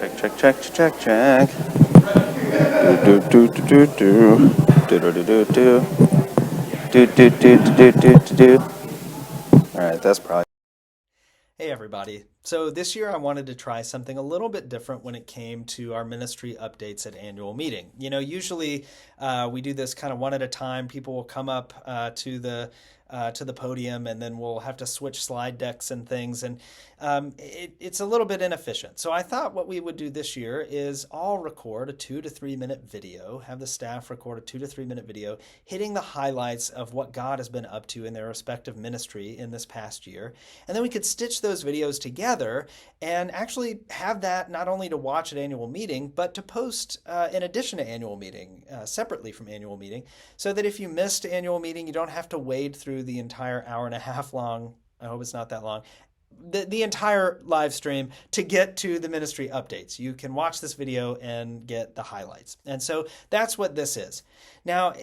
Check, check, check, check, check. Do do do do do do do do do do do do do do do. All right, that's probably. Hey, everybody. So, this year I wanted to try something a little bit different when it came to our ministry updates at annual meeting. Usually we do this kind of one at a time. People will come up to the podium, and then we'll have to switch slide decks and things, and it's a little bit inefficient. So, I thought what we would do this year is all record a 2 to 3 minute video, have the staff record a 2 to 3 minute video hitting the highlights of what God has been up to in their respective ministry in this past year. And then we could stitch those videos together and actually have that not only to watch at annual meeting, but to post in addition to annual meeting, separately from annual meeting, so that if you missed annual meeting, you don't have to wade through the entire hour and a half long, I hope it's not that long, the entire live stream to get to the ministry updates. You can watch this video and get the highlights. And so that's what this is. Now,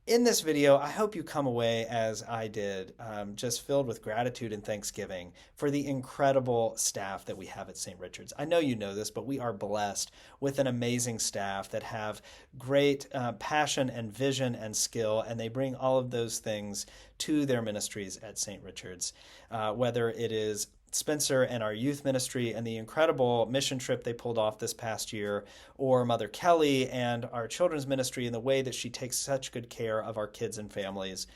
in this video, I hope you come away as I did, just filled with gratitude and thanksgiving for the incredible staff that we have at St. Richard's. I know you know this, but we are blessed with an amazing staff that have great passion and vision and skill, and they bring all of those things to their ministries at St. Richard's, whether it is Spencer and our youth ministry and the incredible mission trip they pulled off this past year, or Mother Kelly and our children's ministry and the way that she takes such good care of our kids and families,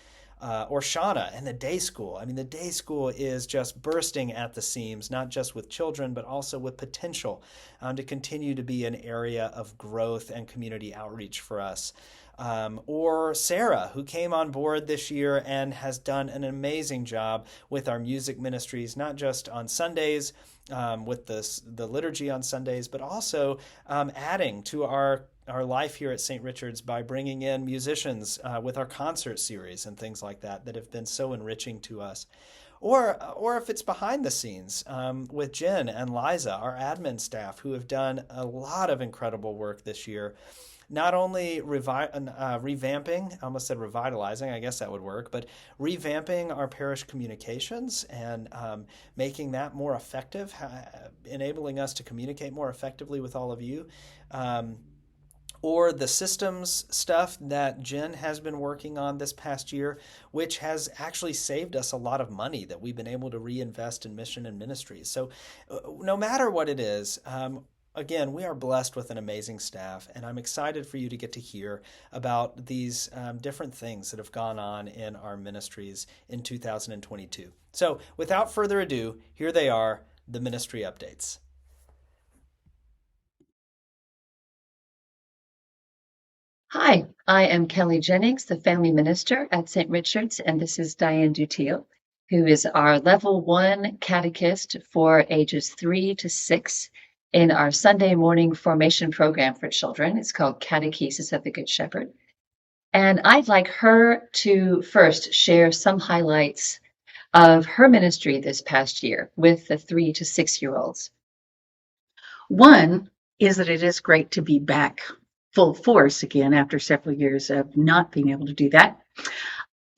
or Shauna and the day school. I mean, the day school is just bursting at the seams, not just with children, but also with potential to continue to be an area of growth and community outreach for us. Or Sarah, who came on board this year and has done an amazing job with our music ministries, not just on Sundays with the liturgy on Sundays, but also adding to our life here at St. Richard's by bringing in musicians with our concert series and things like that have been so enriching to us. Or if it's behind the scenes with Jen and Liza, our admin staff, who have done a lot of incredible work this year. Not only revamping, I almost said revitalizing, I guess that would work, but revamping our parish communications and making that more effective, enabling us to communicate more effectively with all of you. Or the systems stuff that Jen has been working on this past year, which has actually saved us a lot of money that we've been able to reinvest in mission and ministries. So no matter what it is, again, we are blessed with an amazing staff, and I'm excited for you to get to hear about these different things that have gone on in our ministries in 2022. So without further ado, here they are, the ministry updates. Hi, I am Kelly Jennings, the family minister at St. Richard's, and this is Diane Dutille, who is our level 1 catechist for ages 3 to 6 in our Sunday morning formation program for children. It's called Catechesis of the Good Shepherd. And I'd like her to first share some highlights of her ministry this past year with the 3 to 6-year-olds. One is that it is great to be back full force again after several years of not being able to do that.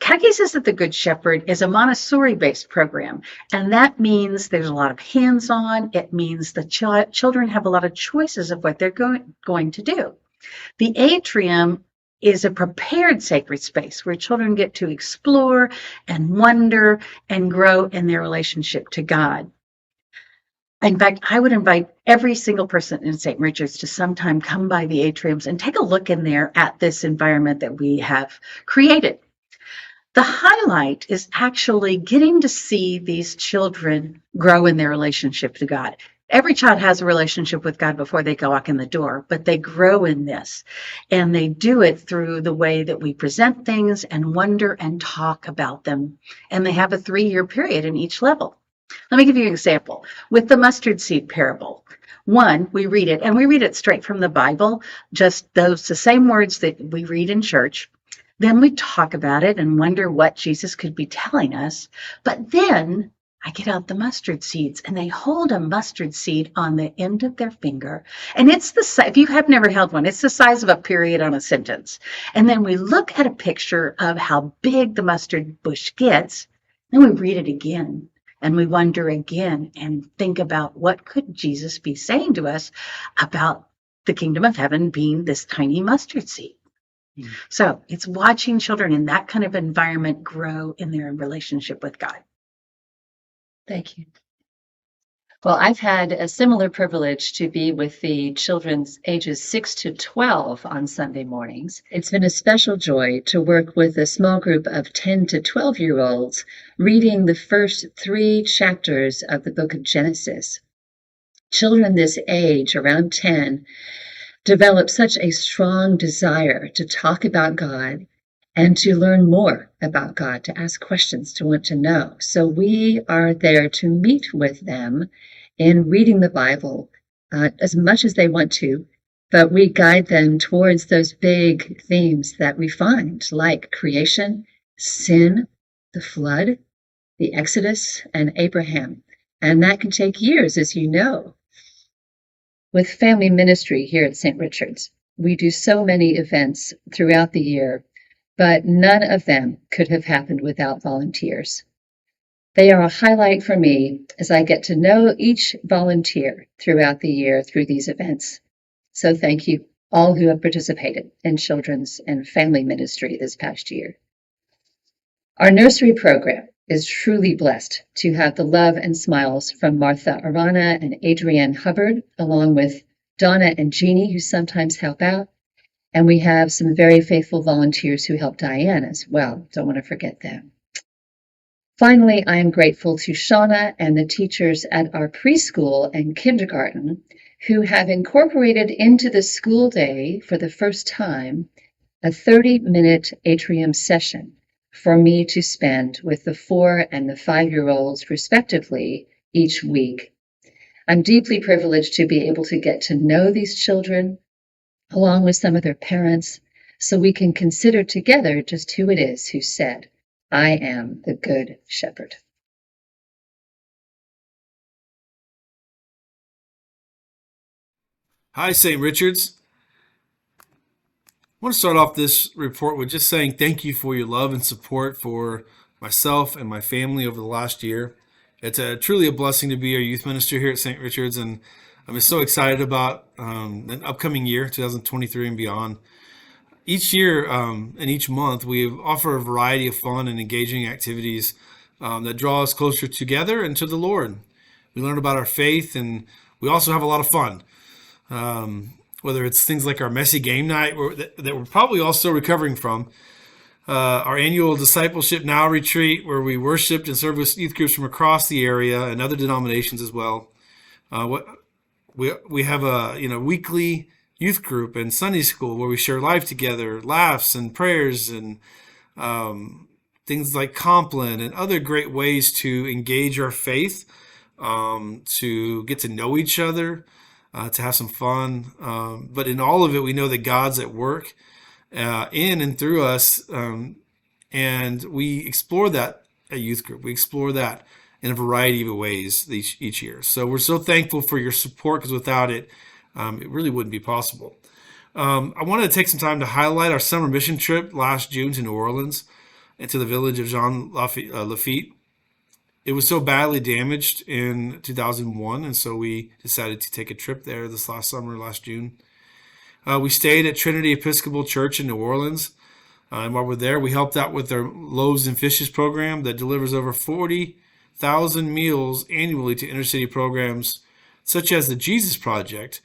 Catechesis of the Good Shepherd is a Montessori-based program, and that means there's a lot of hands-on. It means the children have a lot of choices of what they're going to do. The atrium is a prepared sacred space where children get to explore and wonder and grow in their relationship to God. In fact, I would invite every single person in St. Richard's to sometime come by the atriums and take a look in there at this environment that we have created. The highlight is actually getting to see these children grow in their relationship to God. Every child has a relationship with God before they go walk in the door, but they grow in this, and they do it through the way that we present things and wonder and talk about them. And they have a 3-year period in each level. Let me give you an example. With the mustard seed parable, one, we read it, and we read it straight from the Bible, just the same words that we read in church. Then we talk about it and wonder what Jesus could be telling us. But then I get out the mustard seeds, and they hold a mustard seed on the end of their finger. And it's if you have never held one, it's the size of a period on a sentence. And then we look at a picture of how big the mustard bush gets, and we read it again. And we wonder again and think about what could Jesus be saying to us about the kingdom of heaven being this tiny mustard seed. So it's watching children in that kind of environment grow in their relationship with God. Thank you. Well, I've had a similar privilege to be with the children's ages 6 to 12 on Sunday mornings. It's been a special joy to work with a small group of 10 to 12-year-olds reading the first 3 chapters of the book of Genesis. Children this age, around 10, develop such a strong desire to talk about God and to learn more about God, to ask questions, to want to know. So we are there to meet with them in reading the Bible as much as they want to, but we guide them towards those big themes that we find, like creation, sin, the flood, the Exodus, and Abraham. And that can take years, as you know. With family ministry here at St. Richard's, we do so many events throughout the year, but none of them could have happened without volunteers. They are a highlight for me as I get to know each volunteer throughout the year through these events. So thank you all who have participated in children's and family ministry this past year. Our nursery program is truly blessed to have the love and smiles from Martha Arana and Adrienne Hubbard, along with Donna and Jeannie, who sometimes help out. And we have some very faithful volunteers who help Diane as well. Don't want to forget them. Finally, I am grateful to Shauna and the teachers at our preschool and kindergarten who have incorporated into the school day for the first time a 30-minute atrium session for me to spend with the 4 and the 5-year-olds respectively each week. I'm deeply privileged to be able to get to know these children along with some of their parents so we can consider together just who it is who said, "I am the good shepherd." Hi, St. Richards. I want to start off this report with just saying thank you for your love and support for myself and my family over the last year. It's truly a blessing to be your youth minister here at St. Richards, and I'm just so excited about the upcoming year, 2023 and beyond. Each year and each month, we offer a variety of fun and engaging activities that draw us closer together and to the Lord. We learn about our faith, and we also have a lot of fun. Whether it's things like our messy game night that we're probably all still recovering from, our annual Discipleship Now retreat where we worshiped and served with youth groups from across the area and other denominations as well. We have a weekly youth group and Sunday school where we share life together, laughs and prayers, and things like Compline and other great ways to engage our faith, to get to know each other, to have some fun. But in all of it, we know that God's at work in and through us, and we explore that at youth group. We explore that in a variety of ways each year. So we're so thankful for your support, because without it, it really wouldn't be possible. I wanted to take some time to highlight our summer mission trip last June to New Orleans and to the village of Jean Lafitte. It was so badly damaged in 2001, and so we decided to take a trip there last June. We stayed at Trinity Episcopal Church in New Orleans. And while we're there, we helped out with their Loaves and Fishes program that delivers over 40,000 meals annually to inner city programs such as the Jesus Project.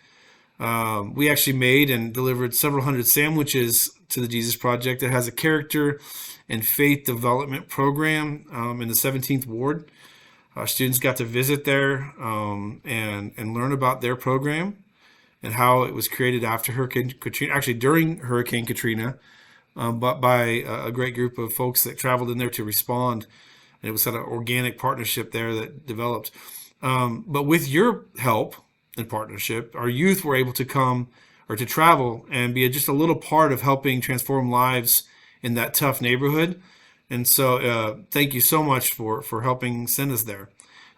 We actually made and delivered several hundred sandwiches to the Jesus Project that has a character and faith development program in the 17th Ward. Our students got to visit there and learn about their program and how it was created after Hurricane Katrina, actually during Hurricane Katrina, but by a great group of folks that traveled in there to respond. And it was an organic partnership there that developed. But with your help and partnership, our youth were able to come or to travel and be just a little part of helping transform lives in that tough neighborhood. And so thank you so much for helping send us there.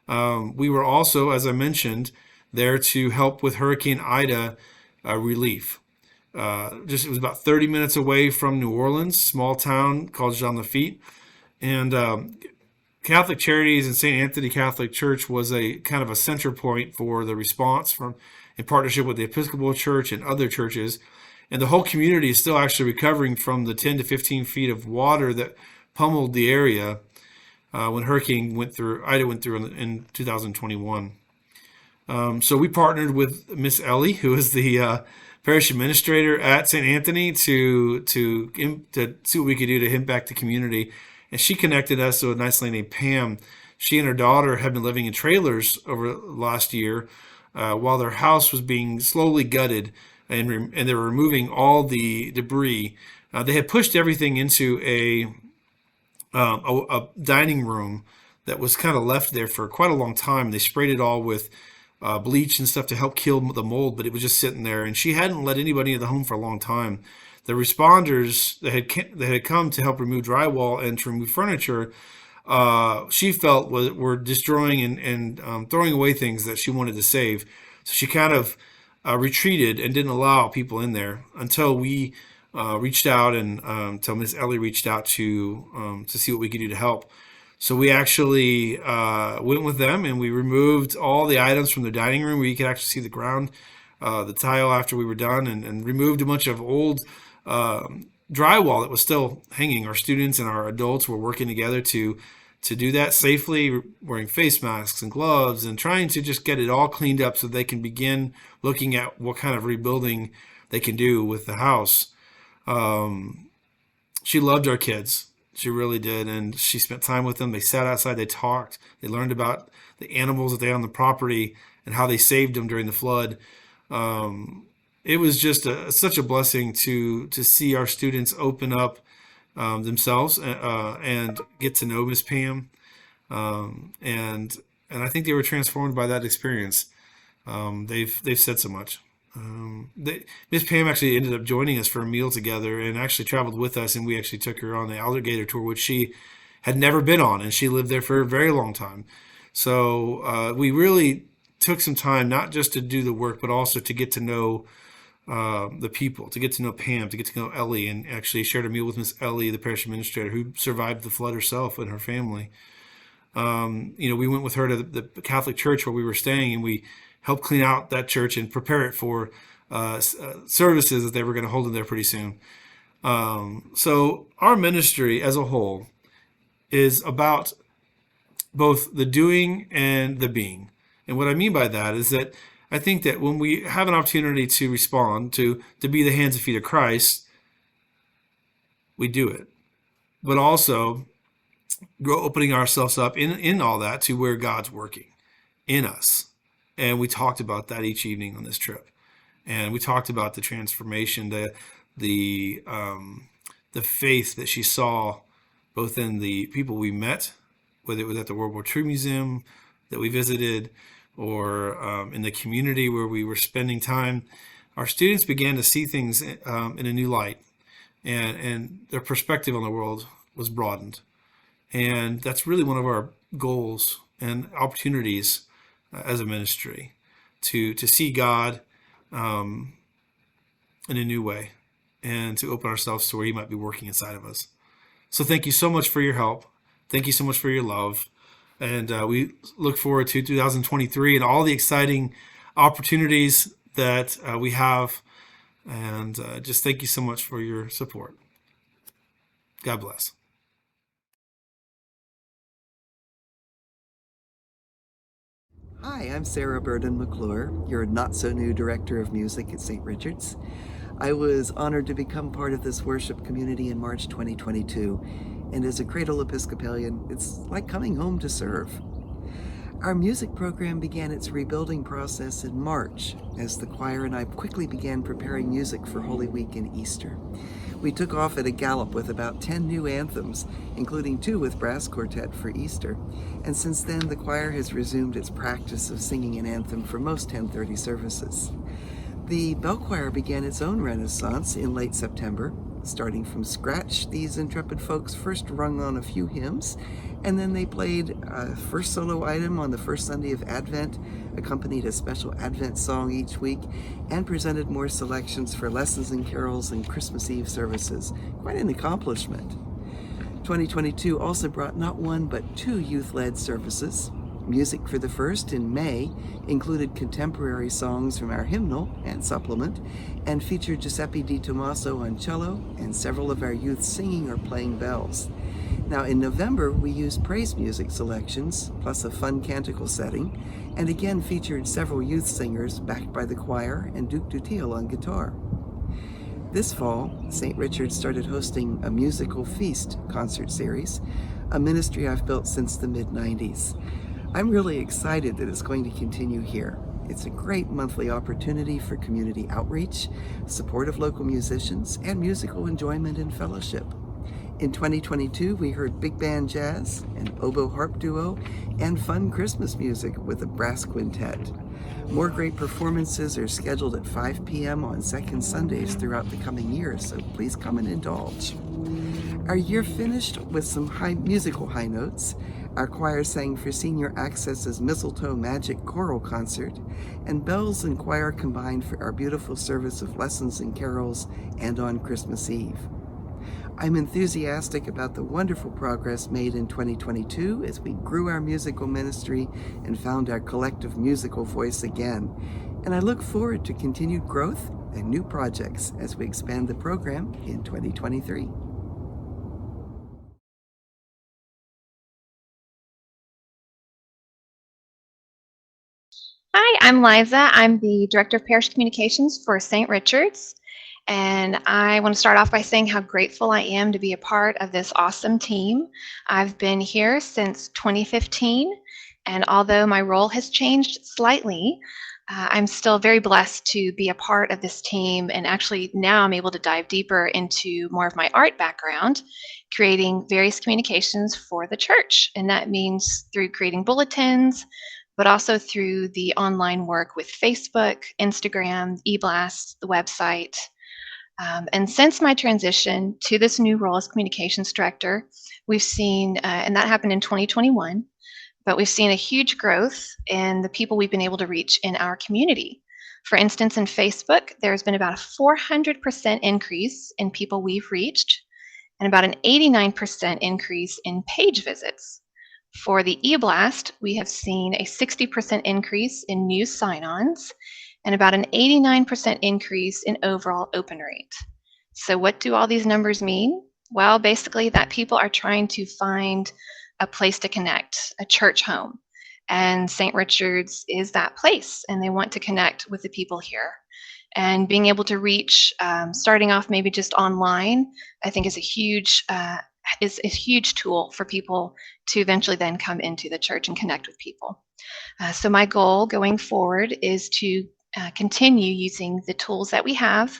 We were also, as I mentioned, there to help with Hurricane Ida relief. It was about 30 minutes away from New Orleans, small town called Jean Lafitte. And Catholic Charities and St. Anthony Catholic Church was a kind of a center point for the response from in partnership with the Episcopal Church and other churches. And the whole community is still actually recovering from the 10 to 15 feet of water that pummeled the area when Ida went through in 2021. So we partnered with Miss Ellie, who is the parish administrator at St. Anthony, to see what we could do to impact the community. And she connected us to a nice lady named Pam. She and her daughter have been living in trailers over last year while their house was being slowly gutted, and they were removing all the debris. They had pushed everything into a dining room that was kind of left there for quite a long time. They sprayed it all with bleach and stuff to help kill the mold, but it was just sitting there. And she hadn't let anybody into the home for a long time. The responders that had come to help remove drywall and to remove furniture, she felt were destroying and throwing away things that she wanted to save. So she kind of retreated and didn't allow people in there until we reached out and until Miss Ellie reached out to see what we could do to help. So we actually went with them and we removed all the items from the dining room where you could actually see the ground, the tile after we were done, and removed a bunch of old drywall that was still hanging. Our students and our adults were working together to do that safely, wearing face masks and gloves and trying to just get it all cleaned up so they can begin looking at what kind of rebuilding they can do with the house. She loved our kids. She really did. And she spent time with them. They sat outside, they talked, they learned about the animals that they had on the property and how they saved them during the flood. It was just such a blessing to see our students open up themselves and get to know Miss Pam. And I think they were transformed by that experience. They've said so much. Miss Pam actually ended up joining us for a meal together and actually traveled with us, and we actually took her on the alligator tour, which she had never been on, and she lived there for a very long time. So we really took some time not just to do the work, but also to get to know the people, to get to know Pam, to get to know Ellie, and actually shared a meal with Miss Ellie, the parish administrator, who survived the flood herself and her family. We went with her to the Catholic church where we were staying, and we helped clean out that church and prepare it for services that they were going to hold in there pretty soon. So our ministry as a whole is about both the doing and the being. And what I mean by that is that I think that when we have an opportunity to respond, to be the hands and feet of Christ, we do it. But also opening ourselves up in all that to where God's working in us. And we talked about that each evening on this trip. And we talked about the transformation, the faith that she saw both in the people we met, whether it was at the World War II Museum that we visited, or in the community where we were spending time. Our students began to see things in a new light, and their perspective on the world was broadened. And that's really one of our goals and opportunities as a ministry, to see God in a new way and to open ourselves to where He might be working inside of us. So thank you so much for your help. Thank you so much for your love. And we look forward to 2023 and all the exciting opportunities that we have. And just thank you so much for your support. God bless. Hi, I'm Sarah Burden McClure, your not-so-new director of music at St. Richard's. I was honored to become part of this worship community in March 2022, and as a Cradle Episcopalian, it's like coming home to serve. Our music program began its rebuilding process in March, as the choir and I quickly began preparing music for Holy Week and Easter. We took off at a gallop with about 10 new anthems, including 2 with brass quartet for Easter, and since then the choir has resumed its practice of singing an anthem for most 10:30 services. The bell choir began its own renaissance in late September. Starting from scratch, these intrepid folks first rung on a few hymns, and then they played a first solo item on the first Sunday of Advent, accompanied a special Advent song each week, and presented more selections for lessons and carols and Christmas Eve services. Quite an accomplishment. 2022 also brought not one but 2 youth-led services. Music for the first in May included contemporary songs from our hymnal and supplement, and featured Giuseppe Di Tommaso on cello and several of our youth singing or playing bells. Now in November, we used praise music selections, plus a fun canticle setting, and again featured several youth singers backed by the choir and Duke Dutil on guitar. This fall, St. Richard's started hosting a musical feast concert series, a ministry I've built since the mid-90s. I'm really excited that it's going to continue here. It's a great monthly opportunity for community outreach, support of local musicians, and musical enjoyment and fellowship. In 2022, we heard big band jazz, an oboe harp duo, and fun Christmas music with a brass quintet. More great performances are scheduled at 5 p.m. on second Sundays throughout the coming year, so please come and indulge. Our year finished with some musical high notes. Our choir sang for Senior Access's Mistletoe Magic Choral Concert, and bells and choir combined for our beautiful service of lessons and carols and on Christmas Eve. I'm enthusiastic about the wonderful progress made in 2022 as we grew our musical ministry and found our collective musical voice again. And I look forward to continued growth and new projects as we expand the program in 2023. Hi, I'm Liza. I'm the Director of Parish Communications for St. Richard's. And I want to start off by saying how grateful I am to be a part of this awesome team. I've been here since 2015, and although my role has changed slightly, I'm still very blessed to be a part of this team. And actually now I'm able to dive deeper into more of my art background, creating various communications for the church. And that means through creating bulletins, but also through the online work with Facebook, Instagram, eBlast, the website. And since my transition to this new role as communications director, we've seen, and that happened in 2021, but we've seen a huge growth in the people we've been able to reach in our community. For instance, in Facebook, there's been about a 400% increase in people we've reached, and about an 89% increase in page visits. For the eBlast, we have seen a 60% increase in new sign-ons and about an 89% increase in overall open rate. So what do all these numbers mean? Well, basically that people are trying to find a place to connect, a church home. And St. Richard's is that place, and they want to connect with the people here. And being able to reach, starting off maybe just online, I think is a huge tool for people to eventually then come into the church and connect with people. So my goal going forward is to continue using the tools that we have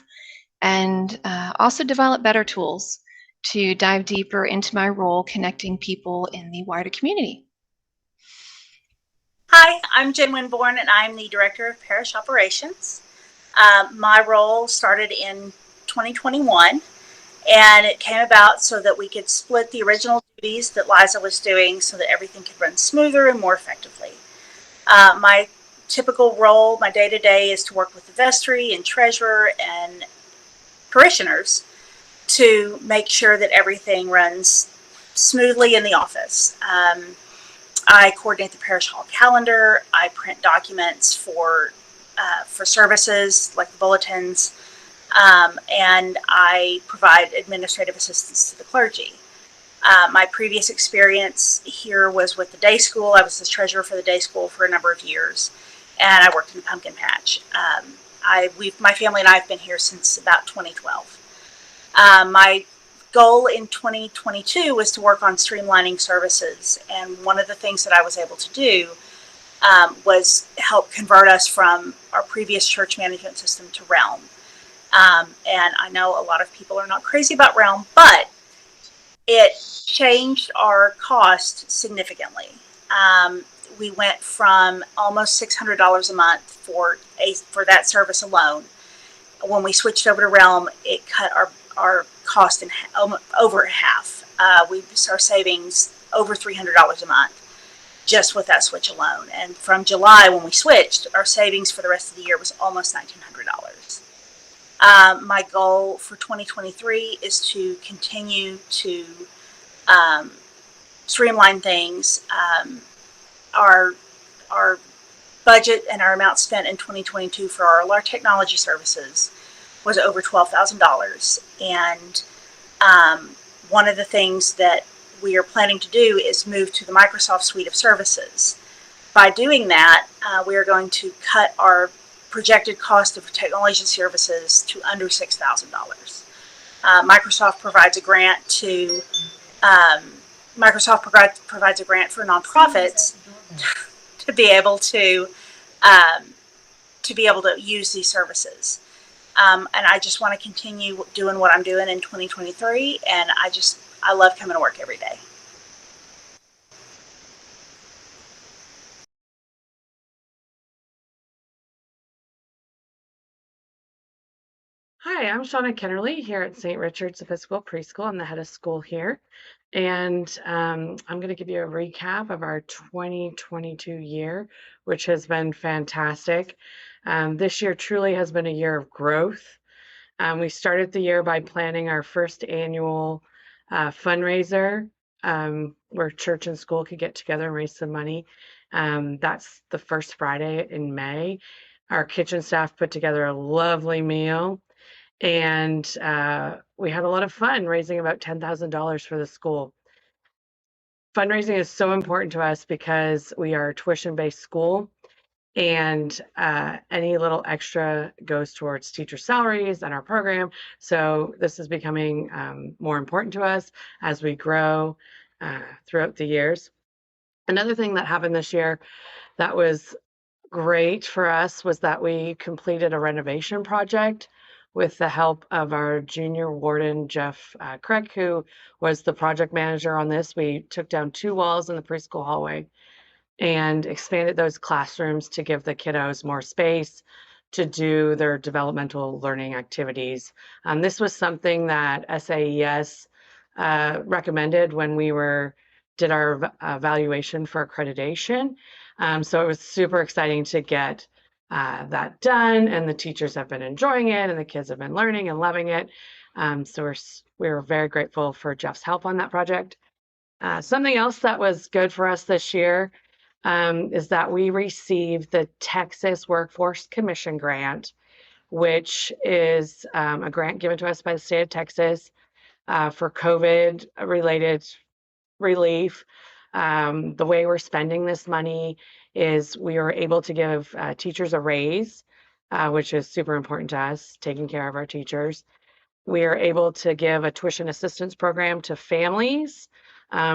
and also develop better tools to dive deeper into my role connecting people in the wider community. Hi, I'm Jen Winborn, and I'm the Director of Parish Operations. My role started in 2021. And it came about so that we could split the original duties that Liza was doing so that everything could run smoother and more effectively. My typical role, my day-to-day, is to work with the vestry and treasurer and parishioners to make sure that everything runs smoothly in the office. I coordinate the parish hall calendar. I print documents for services like the bulletins. And I provide administrative assistance to the clergy. My previous experience here was with the day school. I was the treasurer for the day school for a number of years, and I worked in the pumpkin patch. My family and I have been here since about 2012. My goal in 2022 was to work on streamlining services, and one of the things that I was able to do was help convert us from our previous church management system to Realm. And I know a lot of people are not crazy about Realm, but it changed our cost significantly. We went from almost $600 a month for that service alone. When we switched over to Realm, it cut our cost in over half. Our savings over $300 a month just with that switch alone. And from July, when we switched, our savings for the rest of the year was almost $1,900. My goal for 2023 is to continue to streamline things. Our our budget and our amount spent in 2022 for our technology services was over $12,000. And one of the things that we are planning to do is move to the Microsoft suite of services. By doing that, we are going to cut our projected cost of technology services to under $6,000. Microsoft provides a grant to provides a grant for nonprofits to be able to use these services. And I just want to continue doing what I'm doing in 2023, and I love coming to work every day. Hi, I'm Shauna Kennerly here at St. Richard's Episcopal Preschool. I'm the head of school here. And I'm going to give you a recap of our 2022 year, which has been fantastic. This year truly has been a year of growth. We started the year by planning our first annual fundraiser where church and school could get together and raise some money. That's the first Friday in May. Our kitchen staff put together a lovely meal. And we had a lot of fun raising about $10,000 for the school. Fundraising is so important to us because we are a tuition-based school, and any little extra goes towards teacher salaries and our program. So this is becoming more important to us as we grow throughout the years. Another thing that happened this year that was great for us was that we completed a renovation project with the help of our junior warden, Jeff Craig, who was the project manager on this. We took down 2 walls in the preschool hallway and expanded those classrooms to give the kiddos more space to do their developmental learning activities. This was something that SAES recommended when we did our evaluation for accreditation. So it was super exciting to get that done, and the teachers have been enjoying it, and the kids have been learning and loving it. So we're very grateful for Jeff's help on that project. Something else that was good for us this year is that we received the Texas Workforce Commission grant, which is a grant given to us by the state of Texas for COVID-related relief. The way we're spending this money is we were able to give teachers a raise, which is super important to us, taking care of our teachers. We are able to give a tuition assistance program to families,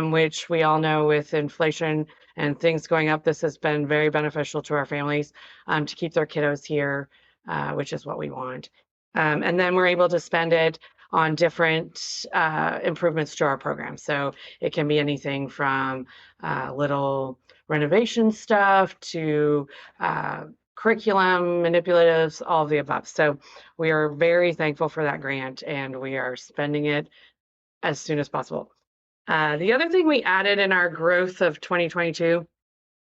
which we all know with inflation and things going up, this has been very beneficial to our families to keep their kiddos here, which is what we want. And then we're able to spend it on different improvements to our program. So it can be anything from little renovation stuff to curriculum manipulatives, all of the above. So we are very thankful for that grant, and we are spending it as soon as possible. The other thing we added in our growth of 2022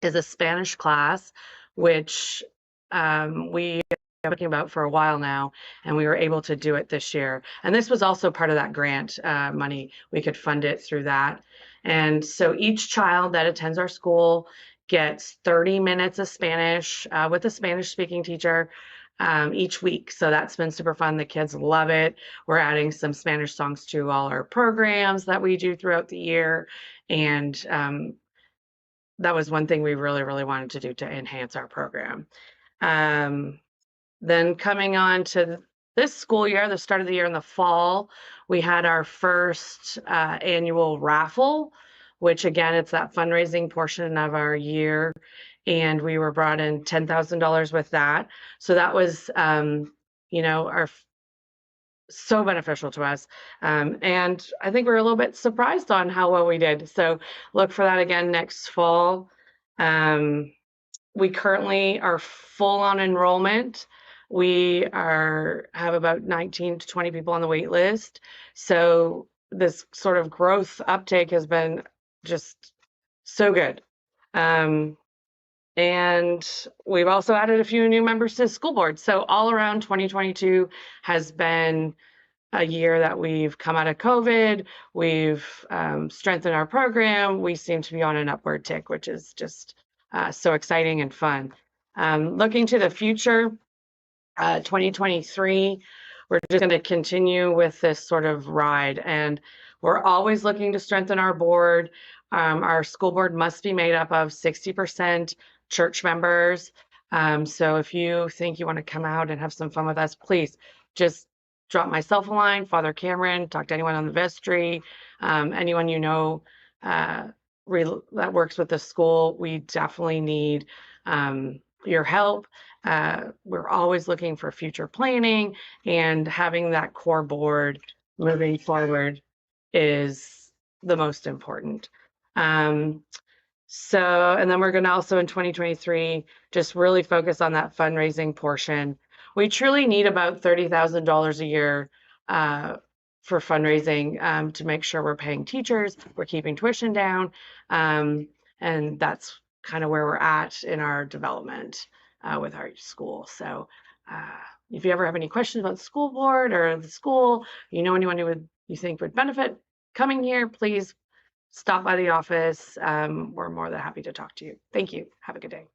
is a Spanish class, which we been talking about for a while now, and we were able to do it this year. And this was also part of that grant money. We could fund it through that. And so each child that attends our school gets 30 minutes of Spanish with a Spanish speaking teacher each week. So that's been super fun. The kids love it. We're adding some Spanish songs to all our programs that we do throughout the year. And that was one thing we really, really wanted to do to enhance our program. Then coming on to this school year, the start of the year in the fall, we had our first annual raffle, which again, it's that fundraising portion of our year. And we were brought in $10,000 with that. So that was, so beneficial to us. And I think we're a little bit surprised on how well we did. So look for that again next fall. We currently are full on enrollment. We have about 19 to 20 people on the wait list. So this sort of growth uptake has been just so good. And we've also added a few new members to the school board. So all around 2022 has been a year that we've come out of COVID. We've strengthened our program. We seem to be on an upward tick, which is just so exciting and fun. Looking to the future, 2023, we're just going to continue with this sort of ride, and we're always looking to strengthen our board. Our school board must be made up of 60% church members. So if you think you want to come out and have some fun with us, please just drop myself a line, Father Cameron, talk to anyone on the vestry, anyone you know that works with the school. We definitely need your help. We're always looking for future planning, and having that core board moving forward is the most important. So, and then we're going to also in 2023 just really focus on that fundraising portion. We truly need about $30,000 a year for fundraising to make sure we're paying teachers, we're keeping tuition down, and that's kind of where we're at in our development with our school. So if you ever have any questions about the school board or the school, you know anyone who you think would benefit coming here, please stop by the office. We're more than happy to talk to you. Thank you. Have a good day.